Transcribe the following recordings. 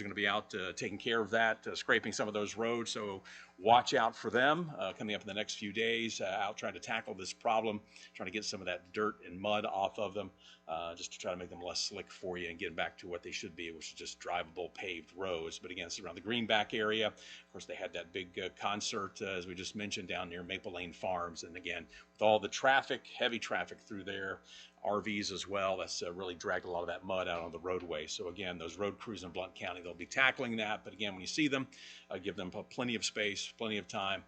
are going to be out taking care of that, scraping some of those roads. So watch out for them coming up in the next few days, out trying to tackle this problem, trying to get some of that dirt and mud off of them, just to try to make them less slick for you and get back to what they should be, which is just drivable paved roads. But again, it's around the Greenback area. Of course, they had that big concert, as we just mentioned, down near Maple Lane Farms. And again, with all the traffic, heavy traffic through there, RVs as well, that's really dragged a lot of that mud out on the roadway. So again, those road crews in Blount County, they'll be tackling that. But again, when you see them, give them plenty of space, plenty of time,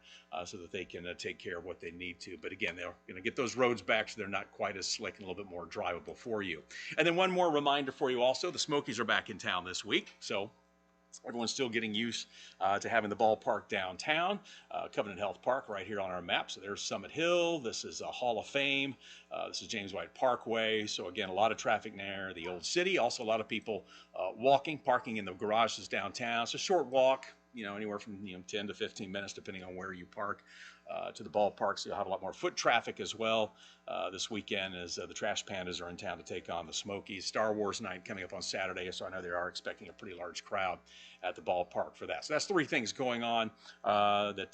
so that they can take care of what they need to. But again, they're going to get those roads back so they're not quite as slick and a little bit more drivable for you. And then one more reminder for you also, the Smokies are back in town this week. So everyone's still getting used to having the ballpark downtown, Covenant Health Park right here on our map. So there's Summit Hill. This is a Hall of Fame. This is James White Parkway. So again, a lot of traffic there. The Old City, also a lot of people walking, parking in the garages downtown. It's a short walk, anywhere from 10 to 15 minutes, depending on where you park, to the ballpark. So you'll have a lot more foot traffic as well this weekend, as the Trash Pandas are in town to take on the Smokies. Star Wars night coming up on Saturday, so I know they are expecting a pretty large crowd at the ballpark for that. So that's three things going on that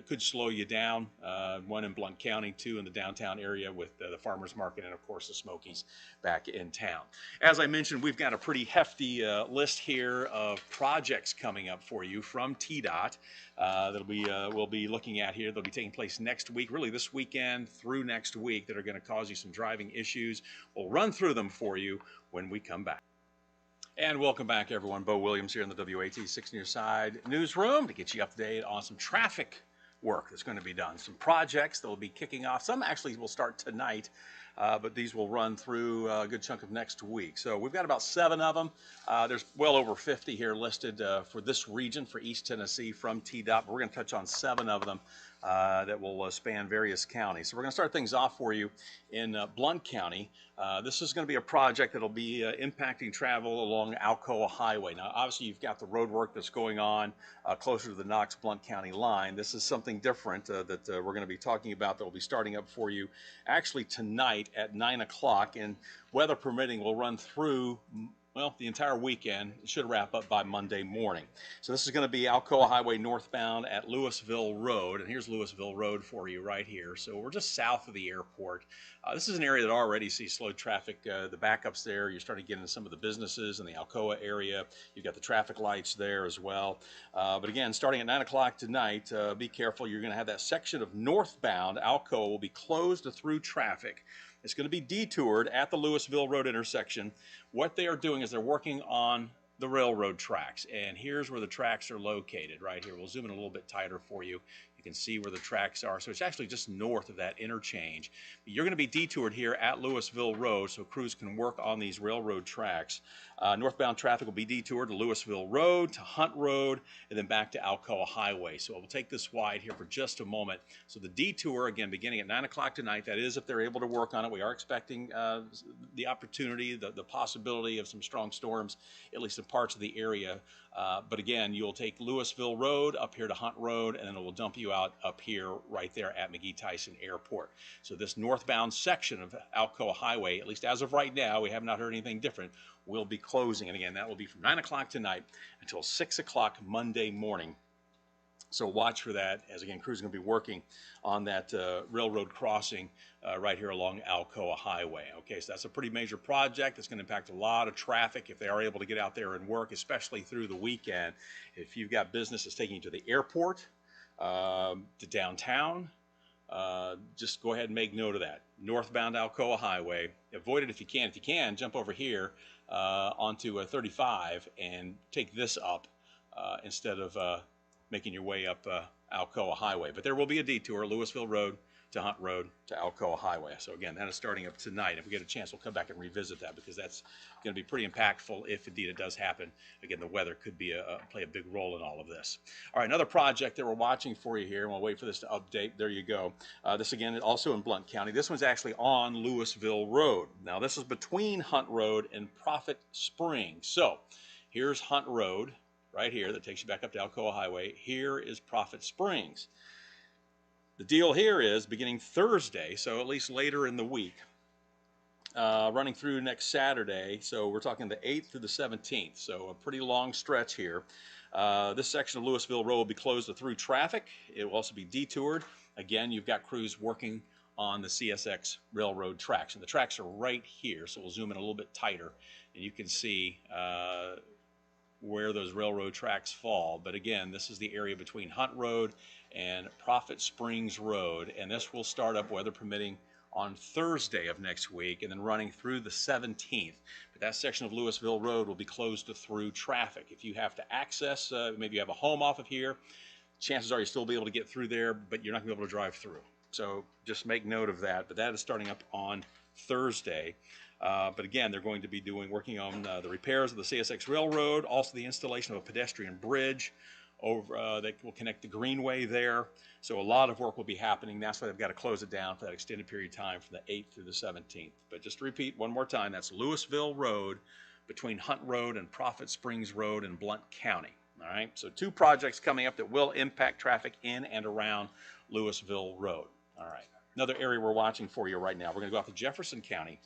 could slow you down. One in Blount County, two in the downtown area with the farmers market, and of course the Smokies back in town. As I mentioned, we've got a pretty hefty list here of projects coming up for you from TDOT that we'll be looking at here. They'll be taking place next week, really this weekend through next week, that are going to cause you some driving issues. We'll run through them for you when we come back. And welcome back, everyone. Bo Williams here in the WATE 6 News Side newsroom to get you up to date on some traffic work that's going to be done. Some projects that will be kicking off. Some actually will start tonight, but these will run through a good chunk of next week. So we've got about 7 of them. There's well over 50 here listed for this region, for East Tennessee from TDOT. But we're going to touch on 7 of them that will span various counties. So we're going to start things off for you in Blount County. This is going to be a project that will be impacting travel along Alcoa Highway. Now, obviously, you've got the road work that's going on closer to the Knox-Blount County line. This is something different that we're going to be talking about that will be starting up for you actually tonight at 9 o'clock. And weather permitting, will run through the entire weekend. It should wrap up by Monday morning. So this is going to be Alcoa Highway northbound at Louisville Road. And here's Louisville Road for you right here. So we're just south of the airport. This is an area that already sees slow traffic. The backups there, you're starting to get into some of the businesses in the Alcoa area. You've got the traffic lights there as well. But again, starting at 9 o'clock tonight, be careful. You're going to have that section of northbound Alcoa will be closed to through traffic. It's going to be detoured at the Louisville Road intersection. What they are doing is they're working on the railroad tracks. And here's where the tracks are located right here. We'll zoom in a little bit tighter for you. You can see where the tracks are. So it's actually just north of that interchange. You're going to be detoured here at Louisville Road so crews can work on these railroad tracks. Northbound traffic will be detoured to Louisville Road, to Hunt Road, and then back to Alcoa Highway. So we'll take this wide here for just a moment. So the detour, again, beginning at 9 o'clock tonight, that is if they're able to work on it. We are expecting the opportunity, the possibility of some strong storms, at least in parts of the area. But again, you'll take Louisville Road up here to Hunt Road, and then it will dump you out up here right there at McGee-Tyson Airport. So this northbound section of Alcoa Highway, at least as of right now, we have not heard anything different, will be closing. And again, that will be from 9 o'clock tonight until 6 o'clock Monday morning. So watch for that, as again, crews are going to be working on that railroad crossing right here along Alcoa Highway. Okay, so that's a pretty major project. It's going to impact a lot of traffic if they are able to get out there and work, especially through the weekend. If you've got business that's taking you to the airport, to downtown, just go ahead and make note of that. Northbound Alcoa Highway, avoid it if you can. If you can, jump over here onto 35 and take this up instead of making your way up Alcoa Highway. But there will be a detour, Louisville Road to Hunt Road to Alcoa Highway. So again, that is starting up tonight. If we get a chance, we'll come back and revisit that because that's going to be pretty impactful if indeed it does happen. Again, the weather could be play a big role in all of this. All right, another project that we're watching for you here, and we'll wait for this to update. There you go. This again, also in Blount County. This one's actually on Louisville Road. Now, this is between Hunt Road and Prophet Springs. So here's Hunt Road right here that takes you back up to Alcoa Highway. Here is Prophet Springs. The deal here is beginning Thursday, so at least later in the week, running through next Saturday. So we're talking the 8th through the 17th. So a pretty long stretch here. This section of Louisville Road will be closed to through traffic. It will also be detoured. Again, you've got crews working on the CSX railroad tracks. And the tracks are right here. So we'll zoom in a little bit tighter. And you can see where those railroad tracks fall. But again, this is the area between Hunt Road and Prophet Springs Road. And this will start up, weather permitting, on Thursday of next week and then running through the 17th. But that section of Louisville Road will be closed to through traffic. If you have to access, maybe you have a home off of here, chances are you'll still be able to get through there, but you're not going to be able to drive through. So just make note of that. But that is starting up on Thursday. But again, they're going to be working on the repairs of the CSX Railroad, also the installation of a pedestrian bridge over that will connect the Greenway there. So a lot of work will be happening. That's why they've got to close it down for that extended period of time from the 8th through the 17th. But just to repeat one more time, that's Louisville Road between Hunt Road and Prophet Springs Road in Blount County. All right, so 2 projects coming up that will impact traffic in and around Louisville Road. All right, another area we're watching for you right now. We're going to go out to Jefferson County.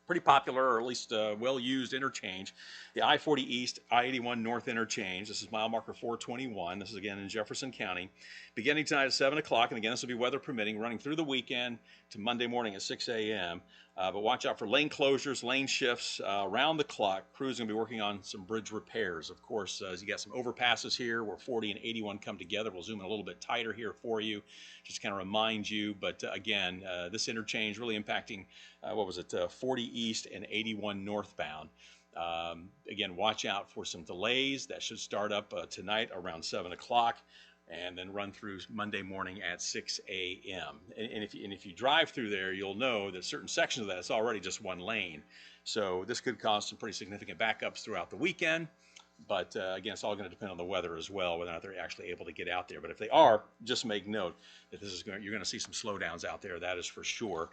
Pretty popular, or at least well-used interchange, the I-40 East, I-81 North interchange. This is mile marker 421. This is again in Jefferson County. Beginning tonight at 7 o'clock, and again, this will be weather permitting, running through the weekend to Monday morning at 6 a.m. But watch out for lane closures, lane shifts around the clock. Crews are going to be working on some bridge repairs. Of course, as you got some overpasses here where 40 and 81 come together. We'll zoom in a little bit tighter here for you, just to kind of remind you. But again, this interchange really impacting, 40 East and 81 northbound. Again, watch out for some delays. That should start up tonight around 7 o'clock. And then run through Monday morning at 6 a.m. And if you drive through there, you'll know that certain sections of that it's already just one lane. So this could cause some pretty significant backups throughout the weekend. But again, it's all going to depend on the weather as well, whether or not they're actually able to get out there. But if they are, just make note that you're going to see some slowdowns out there. That is for sure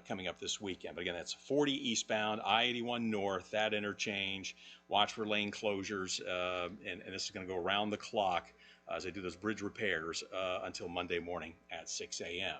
coming up this weekend. But again, that's 40 eastbound, I-81 north, that interchange. Watch for lane closures, and this is going to go around the clock as they do those bridge repairs until Monday morning at 6 a.m.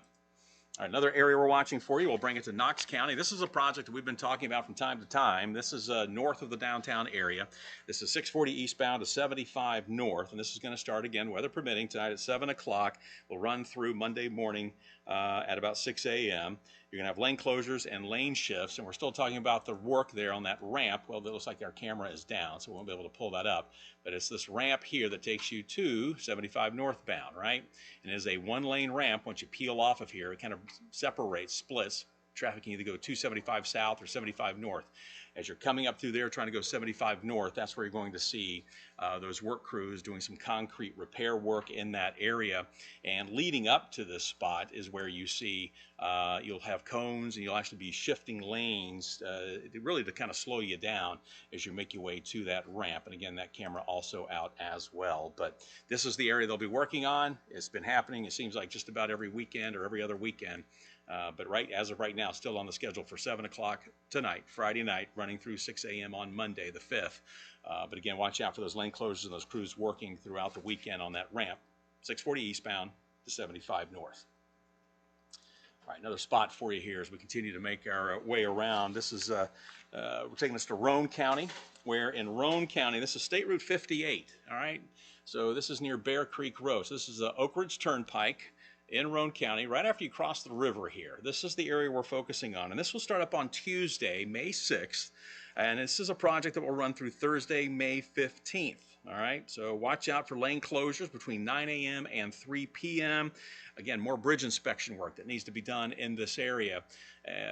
All right, another area we're watching for you, we'll bring it to Knox County. This is a project that we've been talking about from time to time. This is north of the downtown area. This is 640 eastbound to 75 north, and this is going to start again, weather permitting, tonight at 7 o'clock. We'll run through Monday morning at about 6 a.m. You're going to have lane closures and lane shifts, and we're still talking about the work there on that ramp. Well, it looks like our camera is down, so we won't be able to pull that up. But it's this ramp here that takes you to 75 northbound, right? And it is a one-lane ramp. Once you peel off of here, it kind of separates, splits. Traffic can either go 275 south or 75 north. As you're coming up through there trying to go 75 north, that's where you're going to see those work crews doing some concrete repair work in that area. And leading up to this spot is where you see you'll have cones, and you'll actually be shifting lanes really to kind of slow you down as you make your way to that ramp. And again, that camera also out as well. But this is the area they'll be working on. It's been happening, it seems like, just about every weekend or every other weekend. But as of right now, still on the schedule for 7 o'clock tonight, Friday night, running through 6 a.m. on Monday, the 5th. But again, watch out for those lane closures and those crews working throughout the weekend on that ramp, 640 eastbound to 75 north. All right, another spot for you here as we continue to make our way around. This is, we're taking this to Roane County, where in Roane County, this is State Route 58, all right? So this is near Bear Creek Road. So this is the Oak Ridge Turnpike in Roane County, right after you cross the river here. This is the area we're focusing on, and this will start up on Tuesday, May 6th, and this is a project that will run through Thursday, May 15th. All right, so watch out for lane closures between 9 a.m. and 3 p.m. Again, more bridge inspection work that needs to be done in this area,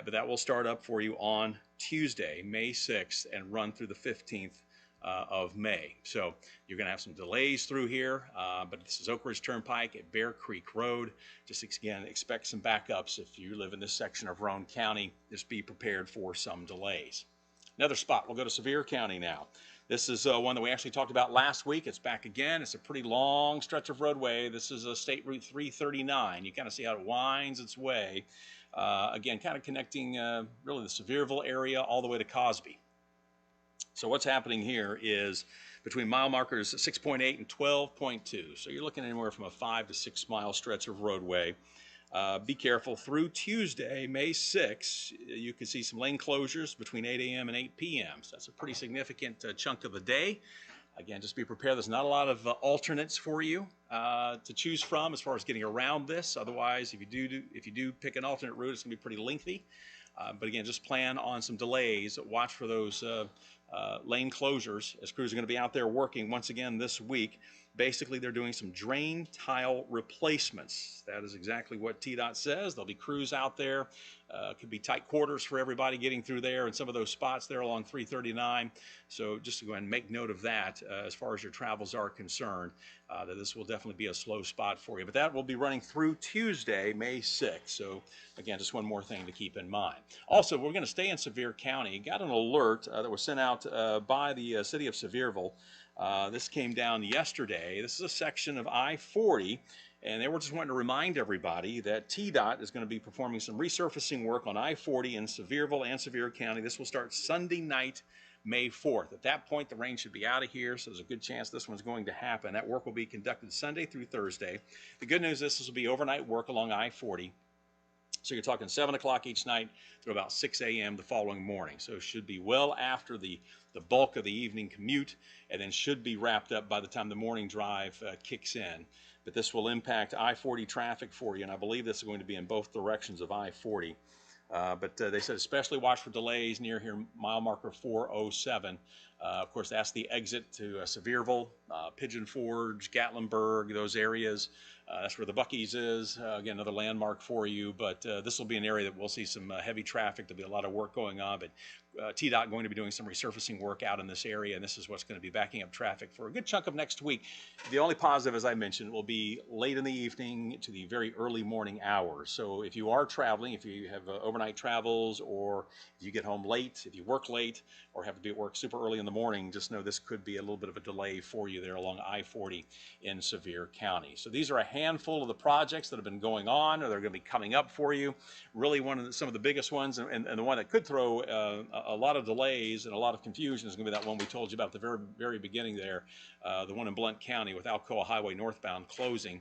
but that will start up for you on Tuesday, May 6th, and run through the 15th of May. So you're going to have some delays through here, but this is Oak Ridge Turnpike at Bear Creek Road. Just again, expect some backups if you live in this section of Roane County. Just be prepared for some delays. Another spot, we'll go to Sevier County now. This is one that we actually talked about last week. It's back again. It's a pretty long stretch of roadway. This is a State Route 339. You kind of see how it winds its way. Again, kind of connecting really the Sevierville area all the way to Cosby. So what's happening here is between mile markers 6.8 and 12.2. So you're looking anywhere from a 5 to 6 mile stretch of roadway. Be careful through Tuesday, May 6th. You can see some lane closures between 8 a.m. and 8 p.m. So that's a pretty significant chunk of the day. Again, just be prepared. There's not a lot of alternates for you to choose from as far as getting around this. Otherwise, if you do pick an alternate route, it's going to be pretty lengthy. But again, just plan on some delays. Watch for those lane closures as crews are going to be out there working once again this week. Basically, they're doing some drain tile replacements. That is exactly what TDOT says. There'll be crews out there. Could be tight quarters for everybody getting through there and some of those spots there along 339. So just to go ahead and make note of that as far as your travels are concerned, that this will definitely be a slow spot for you. But that will be running through Tuesday, May 6th. So again, just one more thing to keep in mind. Also, we're going to stay in Sevier County. Got an alert that was sent out by the city of Sevierville. This came down yesterday. This is a section of I-40. And they were just wanting to remind everybody that TDOT is going to be performing some resurfacing work on I-40 in Sevierville and Sevier County. This will start Sunday night, May 4th. At that point, the rain should be out of here, so there's a good chance this one's going to happen. That work will be conducted Sunday through Thursday. The good news is this will be overnight work along I-40. So you're talking 7 o'clock each night through about 6 a.m. the following morning. So it should be well after the bulk of the evening commute, and then should be wrapped up by the time the morning drive kicks in. But this will impact I-40 traffic for you, and I believe this is going to be in both directions of I-40. But they said especially watch for delays near here, mile marker 407. Of course, that's the exit to Sevierville, Pigeon Forge, Gatlinburg, those areas. That's where the Buc-ee's is. Again, another landmark for you. But this will be an area that we'll see some heavy traffic. There'll be a lot of work going on. But TDOT going to be doing some resurfacing work out in this area, and this is what's going to be backing up traffic for a good chunk of next week. The only positive, as I mentioned, will be late in the evening to the very early morning hours. So if you are traveling, if you have overnight travels, or if you get home late, if you work late, or have to be at work super early in the morning, just know this could be a little bit of a delay for you there along I-40 in Sevier County. So these are a handful of the projects that have been going on, or they're going to be coming up for you. Really some of the biggest ones, and the one that could throw a lot of delays and a lot of confusion is going to be that one we told you about at the very beginning there, the one in Blount County with Alcoa Highway northbound closing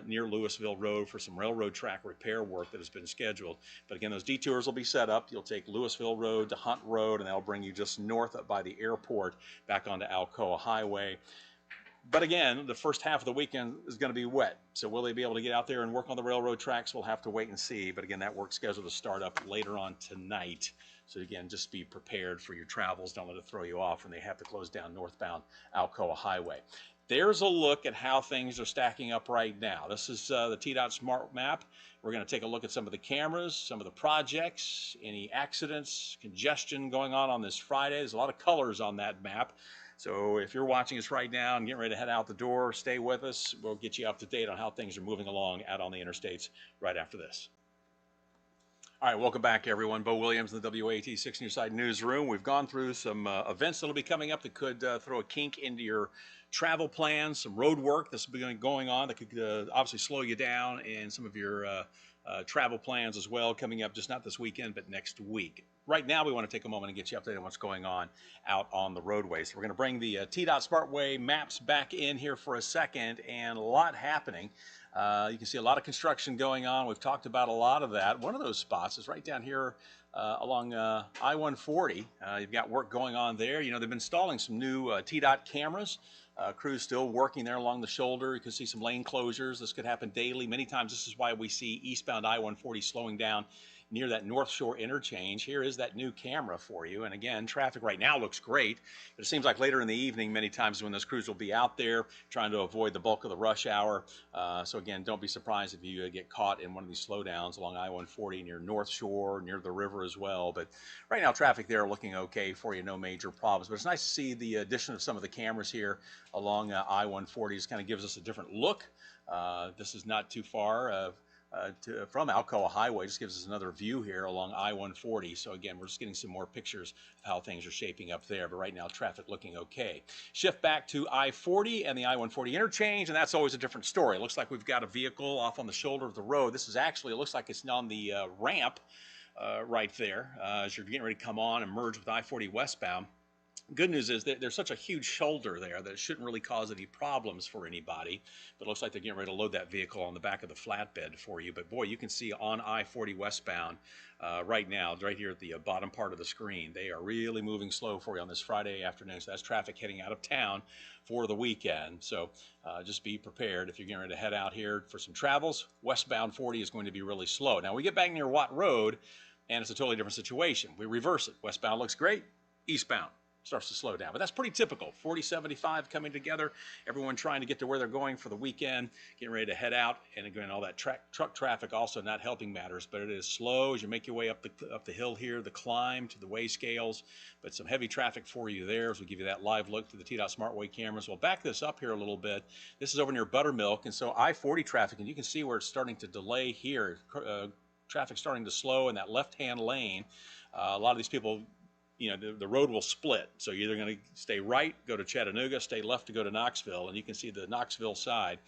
near Louisville Road for some railroad track repair work that has been scheduled. But again, those detours will be set up. You'll take Louisville Road to Hunt Road, and that'll bring you just north up by the airport back onto Alcoa Highway. But again, the first half of the weekend is going to be wet. So will they be able to get out there and work on the railroad tracks? We'll have to wait and see. But again, that work's scheduled to start up later on tonight. So again, just be prepared for your travels. Don't let it throw you off when they have to close down northbound Alcoa Highway. There's a look at how things are stacking up right now. This is the TDOT Smart Map. We're going to take a look at some of the cameras, some of the projects, any accidents, congestion going on this Friday. There's a lot of colors on that map. So if you're watching us right now and getting ready to head out the door, stay with us. We'll get you up to date on how things are moving along out on the interstates right after this. All right, welcome back, everyone. Bo Williams in the WATE 6 News Side Newsroom. We've gone through some events that will be coming up that could throw a kink into your travel plans, some road work that's been going on that could obviously slow you down, and some of your travel plans as well coming up, just not this weekend, but next week. Right now, we want to take a moment and get you updated on what's going on out on the roadways. So we're going to bring the TDOT Smartway maps back in here for a second, and a lot happening. You can see a lot of construction going on. We've talked about a lot of that. One of those spots is right down here along I-140. You've got work going on there. You know, they've been installing some new TDOT cameras. Crews still working there along the shoulder. You can see some lane closures. This could happen daily. Many times this is why we see eastbound I-140 slowing down near that North Shore interchange. Here is that new camera for you. And again, traffic right now looks great, but it seems like later in the evening, many times when those crews will be out there trying to avoid the bulk of the rush hour. So again, don't be surprised if you get caught in one of these slowdowns along I-140 near North Shore, near the river as well. But right now, traffic there looking okay for you, no major problems. But it's nice to see the addition of some of the cameras here along I-140. Just kind of gives us a different look. This is not too far from Alcoa Highway. Just gives us another view here along I-140. So again, we're just getting some more pictures of how things are shaping up there. But right now, traffic looking okay. Shift back to I-40 and the I-140 interchange, and that's always a different story. It looks like we've got a vehicle off on the shoulder of the road. This is actually, it looks like it's on the ramp right there as you're getting ready to come on and merge with I-40 westbound. Good news is that there's such a huge shoulder there that it shouldn't really cause any problems for anybody. But it looks like they're getting ready to load that vehicle on the back of the flatbed for you. But boy, you can see on I-40 westbound right now, right here at the bottom part of the screen, they are really moving slow for you on this Friday afternoon. So that's traffic heading out of town for the weekend. So just be prepared if you're getting ready to head out here for some travels. Westbound 40 is going to be really slow. Now we get back near Watt Road, and it's a totally different situation. We reverse it. Westbound looks great. Eastbound starts to slow down. But that's pretty typical. 40-75 coming together, everyone trying to get to where they're going for the weekend, getting ready to head out, and again, all that truck traffic also not helping matters, but it is slow as you make your way up the hill here, the climb to the weigh scales, but some heavy traffic for you there as we give you that live look through the TDOT Smart Weigh cameras. We'll back this up here a little bit. This is over near Buttermilk, and so I-40 traffic, and you can see where it's starting to delay here. Traffic starting to slow in that left-hand lane. A lot of these people, you know, the road will split. So you're either going to stay right, go to Chattanooga, stay left to go to Knoxville. And you can see the Knoxville side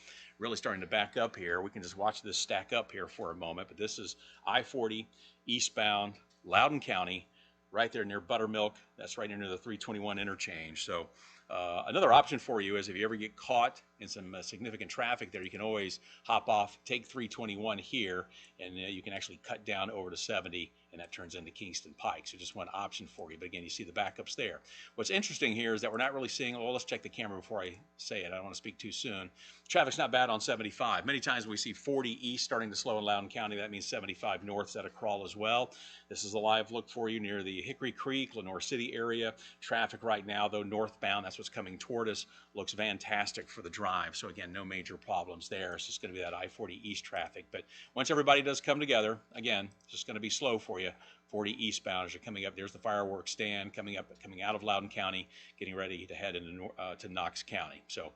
really starting to back up here. We can just watch this stack up here for a moment. But this is I-40 eastbound, Loudoun County, right there near Buttermilk. That's right near the 321 interchange. So another option for you is if you ever get caught in some significant traffic there, you can always hop off, take 321 here, and you can actually cut down over to 70, and that turns into Kingston Pike. So just one option for you. But again, you see the backups there. What's interesting here is that we're not really seeing, well, let's check the camera before I say it. I don't want to speak too soon. Traffic's not bad on 75. Many times when we see 40 east starting to slow in Loudoun County, that means 75 north's at a crawl as well. This is a live look for you near the Hickory Creek, Lenore City area. Traffic right now, though, northbound, that's what's coming toward us, looks fantastic for the drive. So again, no major problems there. It's just going to be that I-40 east traffic. But once everybody does come together, again, it's just going to be slow for you. 40 eastbound as you're coming up. There's the fireworks stand coming out of Loudoun County, getting ready to head into to Knox County. So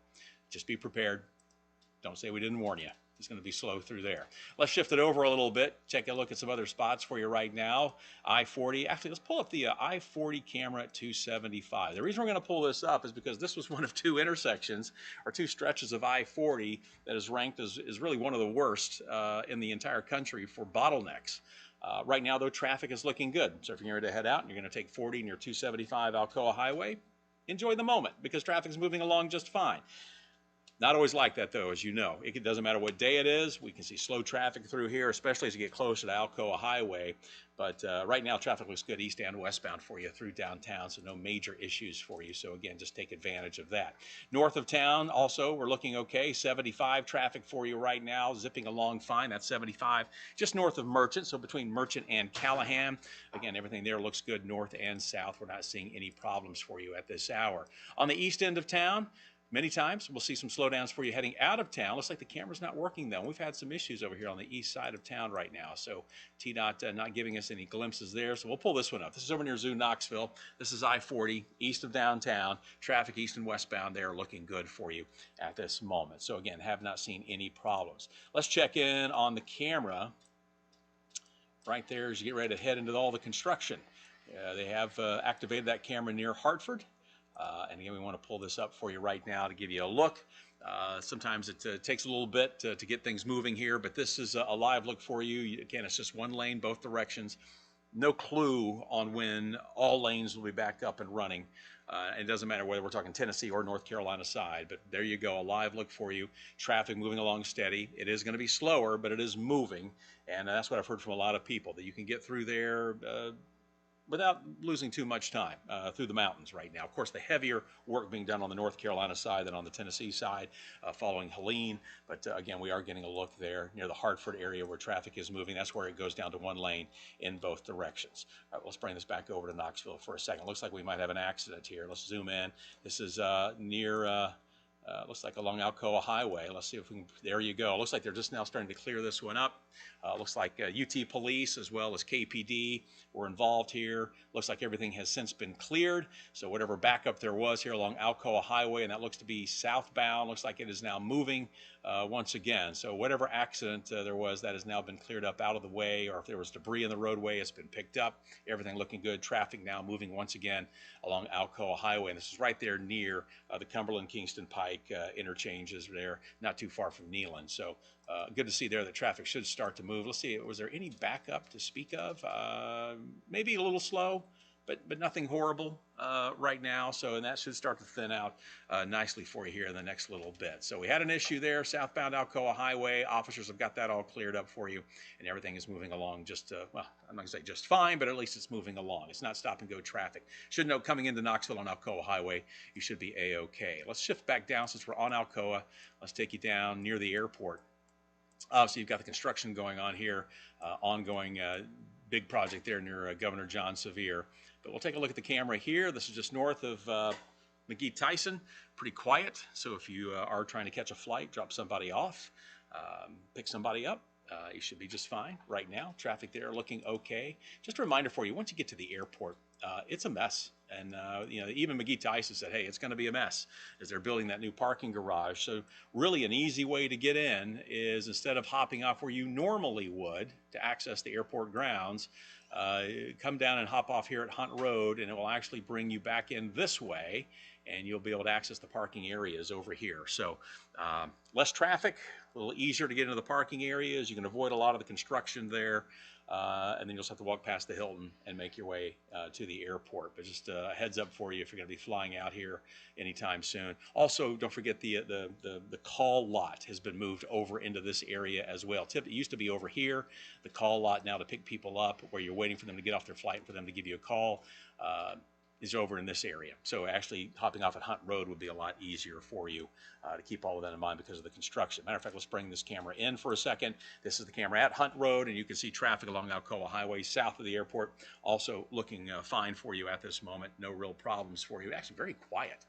just be prepared. Don't say we didn't warn you. It's going to be slow through there. Let's shift it over a little bit. Take a look at some other spots for you right now. I-40. Actually, let's pull up the I-40 camera at 275. The reason we're going to pull this up is because this was one of two intersections or two stretches of I-40 that is ranked as really one of the worst in the entire country for bottlenecks. Right now, though, traffic is looking good. So if you're ready to head out and you're going to take 40 near 275 Alcoa Highway, enjoy the moment because traffic is moving along just fine. Not always like that, though, as you know. It doesn't matter what day it is. We can see slow traffic through here, especially as you get closer to Alcoa Highway. But right now, traffic looks good east and westbound for you through downtown, so no major issues for you. So, again, just take advantage of that. North of town, also, we're looking okay. 75 traffic for you right now, zipping along fine. That's 75 just north of Merchant, so between Merchant and Callahan. Again, everything there looks good north and south. We're not seeing any problems for you at this hour. On the east end of town, many times we'll see some slowdowns for you heading out of town. Looks like the camera's not working though. We've had some issues over here on the east side of town right now. So TDOT not giving us any glimpses there. So we'll pull this one up. This is over near Zoo Knoxville. This is I-40 east of downtown. Traffic east and westbound there looking good for you at this moment. So again, have not seen any problems. Let's check in on the camera right there as you get ready to head into all the construction. They have activated that camera near Hartford. And again, we want to pull this up for you right now to give you a look. Sometimes it takes a little bit to get things moving here, but this is a live look for you. Again, it's just one lane, both directions. No clue on when all lanes will be back up and running. It doesn't matter whether we're talking Tennessee or North Carolina side, but there you go, a live look for you. Traffic moving along steady. It is going to be slower, but it is moving, and that's what I've heard from a lot of people, that you can get through there without losing too much time through the mountains right now. Of course, the heavier work being done on the North Carolina side than on the Tennessee side following Helene. But again, we are getting a look there near the Hartford area where traffic is moving. That's where it goes down to one lane in both directions. All right, let's bring this back over to Knoxville for a second. Looks like we might have an accident here. Let's zoom in. This is near... looks like along Alcoa Highway. Let's see if we can, there you go. Looks like they're just now starting to clear this one up. Looks like UT Police as well as KPD were involved here. Looks like everything has since been cleared. So whatever backup there was here along Alcoa Highway, and that looks to be southbound, looks like it is now moving once again. So whatever accident there was, that has now been cleared up out of the way, or if there was debris in the roadway, it's been picked up. Everything looking good. Traffic now moving once again along Alcoa Highway. And this is right there near the Cumberland-Kingston Pike interchanges there, not too far from Neyland. So good to see there that traffic should start to move. Let's see, was there any backup to speak of? Maybe a little slow, but nothing horrible right now. So, and that should start to thin out nicely for you here in the next little bit. So we had an issue there, southbound Alcoa Highway. Officers have got that all cleared up for you, and everything is moving along just, well, I'm not going to say just fine, but at least it's moving along. It's not stop and go traffic. Should note, coming into Knoxville on Alcoa Highway, you should be A-OK. Let's shift back down since we're on Alcoa. Let's take you down near the airport. Obviously, you've got the construction going on here, ongoing big project there near Governor John Sevier. But we'll take a look at the camera here. This is just north of McGee-Tyson. Pretty quiet. So if you are trying to catch a flight, drop somebody off, pick somebody up, you should be just fine right now. Traffic there looking okay. Just a reminder for you, once you get to the airport, it's a mess. And you know, even McGee-Tyson said, hey, it's going to be a mess as they're building that new parking garage. So really an easy way to get in is, instead of hopping off where you normally would to access the airport grounds, come down and hop off here at Hunt Road, and it will actually bring you back in this way, and you'll be able to access the parking areas over here. So less traffic, a little easier to get into the parking areas. You can avoid a lot of the construction there. And then you'll just have to walk past the Hilton and make your way to the airport. But just a heads up for you if you're going to be flying out here anytime soon. Also, don't forget the call lot has been moved over into this area as well. It used to be over here. The call lot now to pick people up, where you're waiting for them to get off their flight and for them to give you a call, is over in this area. So actually hopping off at Hunt Road would be a lot easier for you to keep all of that in mind because of the construction. Matter of fact, let's bring this camera in for a second. This is the camera at Hunt Road, and you can see traffic along Alcoa Highway south of the airport also looking fine for you at this moment. No real problems for you. Actually very quiet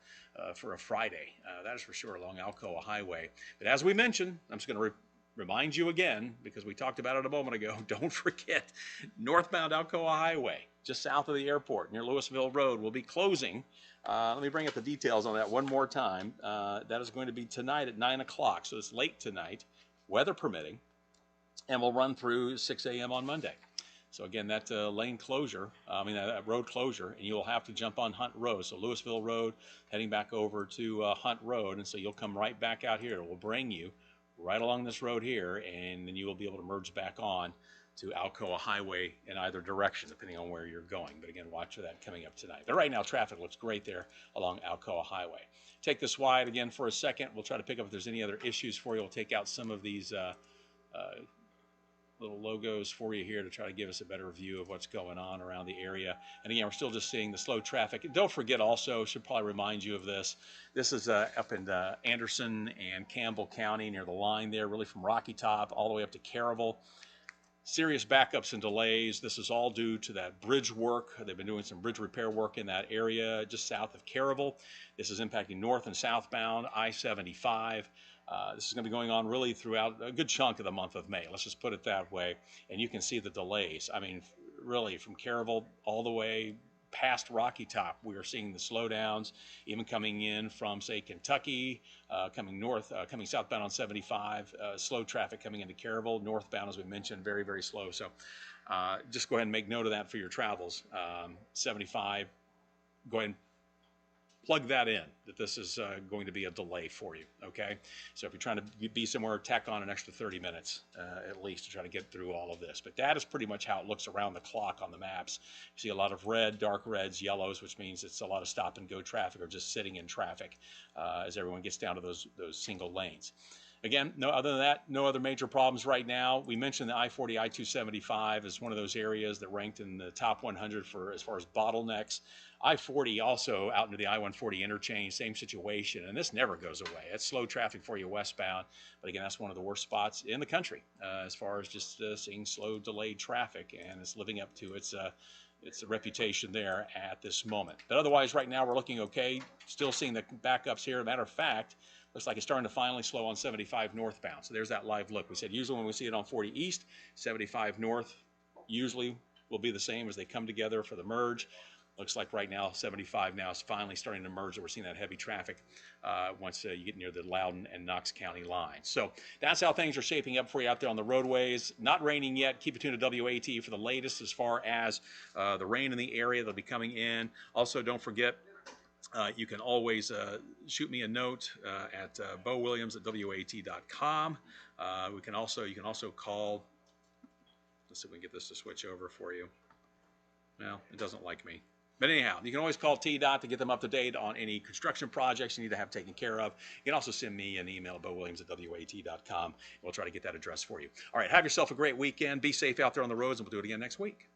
for a Friday. That is for sure along Alcoa Highway. But as we mentioned, I'm just going to remind you again, because we talked about it a moment ago, don't forget, northbound Alcoa Highway, just south of the airport near Louisville Road, will be closing. Let me bring up the details on that one more time. That is going to be tonight at 9 o'clock, so it's late tonight, weather permitting, and will run through 6 a.m. on Monday. So again, that lane closure, that road closure, and you'll have to jump on Hunt Road. So Louisville Road, heading back over to Hunt Road, and so you'll come right back out here. It will bring you right along this road here, and then you will be able to merge back on to Alcoa Highway in either direction, depending on where you're going. But again, watch for that coming up tonight. But right now, traffic looks great there along Alcoa Highway. Take this wide again for a second. We'll try to pick up if there's any other issues for you. We'll take out some of these little logos for you here to try to give us a better view of what's going on around the area. And again, we're still just seeing the slow traffic. And don't forget also, should probably remind you of this, this is up in Anderson and Campbell County near the line there, really from Rocky Top all the way up to Caravel. Serious backups and delays. This is all due to that bridge work. They've been doing some bridge repair work in that area just south of Caravel. This is impacting north and southbound I-75. This is going to be going on really throughout a good chunk of the month of May. Let's just put it that way. And you can see the delays. I mean, really from Caravel all the way past Rocky Top, we are seeing the slowdowns, even coming in from, say, Kentucky, coming north, coming southbound on 75, slow traffic coming into Caravel, northbound, as we mentioned, very, very slow. So just go ahead and make note of that for your travels. 75, go ahead and plug that in, that this is going to be a delay for you, okay? So if you're trying to be somewhere, tack on an extra 30 minutes at least to try to get through all of this. But that is pretty much how it looks around the clock on the maps. You see a lot of red, dark reds, yellows, which means it's a lot of stop and go traffic or just sitting in traffic as everyone gets down to those single lanes. Again, other than that, no other major problems right now. We mentioned the I-40, I-275 is one of those areas that ranked in the top 100 for as far as bottlenecks. I-40 also out into the I-140 interchange, same situation, and this never goes away. It's slow traffic for you westbound, but again, that's one of the worst spots in the country as far as just seeing slow, delayed traffic, and it's living up to its reputation there at this moment. But otherwise, right now, we're looking okay. Still seeing the backups here. Matter of fact, looks like it's starting to finally slow on 75 northbound. So there's that live look. We said usually when we see it on 40 east, 75 north usually will be the same as they come together for the merge. Looks like right now 75 now is finally starting to merge, and we're seeing that heavy traffic once you get near the Loudoun and Knox County line. So that's how things are shaping up for you out there on the roadways. Not raining yet. Keep it tuned to WATE for the latest as far as the rain in the area that'll be coming in. Also, don't forget, you can always shoot me a note at bowilliams@wat.com. You can also call. Let's see if we can get this to switch over for you. Well, it doesn't like me. But anyhow, you can always call TDOT to get them up to date on any construction projects you need to have taken care of. You can also send me an email, BoWilliams@WATE.com. We'll try to get that addressed for you. All right, have yourself a great weekend. Be safe out there on the roads, and we'll do it again next week.